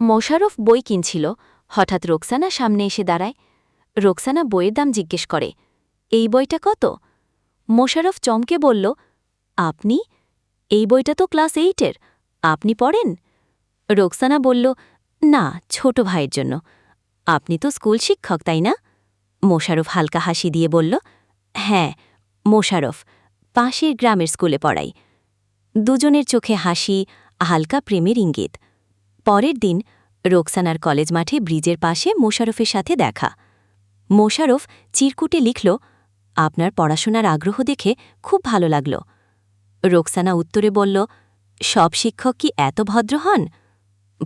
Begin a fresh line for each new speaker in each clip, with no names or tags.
মোশাররফ বই কিনছিল, হঠাৎ রোকসানা সামনে এসে দাঁড়ায়। রোকসানা বইয়ের দাম জিজ্ঞেস করে, এই বইটা কত? মোশাররফ চমকে বলল, আপনি? এই বইটা তো ক্লাস 8-এর, আপনি পড়েন? রোকসানা বলল, না, ছোট ভাইয়ের জন্য। আপনি তো স্কুল শিক্ষক, তাই না? মোশাররফ হালকা হাসি দিয়ে বলল, হ্যাঁ, মোশাররফ, পাশের গ্রামের স্কুলে পড়াই। দুজনের চোখে হাসি, হালকা প্রেমের ইঙ্গিত। পরের দিন রোকসানার কলেজ মাঠে ব্রিজের পাশে মোশাররফের সাথে দেখা। মোশাররফ চিরকুটে লিখল, আপনার পড়াশোনার আগ্রহ দেখে খুব ভালো লাগল। রোকসানা উত্তরে বলল, সব শিক্ষক কি এত ভদ্র হন?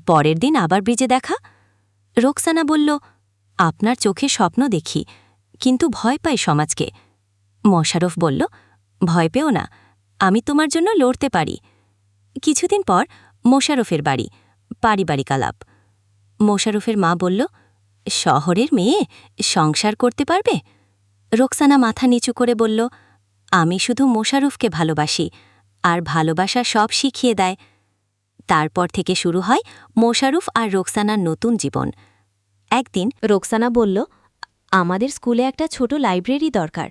পরের দিন আবার ব্রিজে দেখা। রোকসানা বলল, আপনার চোখে স্বপ্ন দেখি, কিন্তু ভয় পাই সমাজকে। মোশাররফ বলল, ভয় পেও না, আমি তোমার জন্য লড়তে পারি। কিছুদিন পর মোশাররফের বাড়ি, পারিবারিক আলাপ। মোশাররফের মা বলল, শহরের মেয়ে সংসার করতে পারবে? রোকসানা মাথা নিচু করে বলল, আমি শুধু মোশাররফকে ভালোবাসি, আর ভালোবাসা সব শিখিয়ে দেয়। তারপর থেকে শুরু হয় মোশাররফ আর রোকসানার নতুন জীবন। একদিন রোকসানা বলল, আমাদের স্কুলে একটা ছোট লাইব্রেরি দরকার।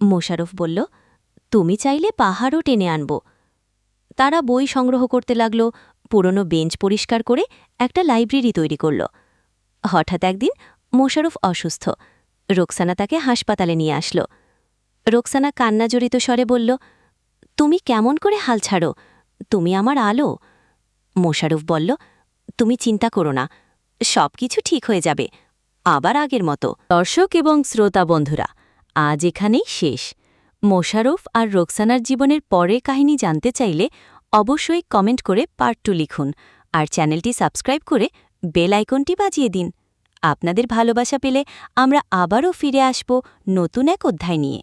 মোশাররফ বলল, তুমি চাইলে পাহাড়ও টেনে আনব। তারা বই সংগ্রহ করতে লাগল, পুরনো বেঞ্চ পরিষ্কার করে একটা লাইব্রেরি তৈরি করল। হঠাৎ একদিন মোশাররফ অসুস্থ। রোকসানা তাকে হাসপাতালে নিয়ে আসলো। রোকসানা কান্নাজড়িত স্বরে বলল, তুমি কেমন করে হাল ছাড়ো? তুমি আমার আলো। মোশাররফ বলল, তুমি চিন্তা করো না, সব কিছু ঠিক হয়ে যাবে, আবার আগের মতো। দর্শক এবং শ্রোতা বন্ধুরা, আজ এখানেই শেষ। মোশাররফ আর রোকসানার জীবনের পরের কাহিনী জানতে চাইলে অবশ্যই কমেন্ট করে পার্ট 2 লিখুন, আর চ্যানেলটি সাবস্ক্রাইব করে বেল আইকনটি বাজিয়ে দিন। আপনাদের ভালোবাসা পেলে আমরা আবারও ফিরে আসব নতুন এক অধ্যায় নিয়ে।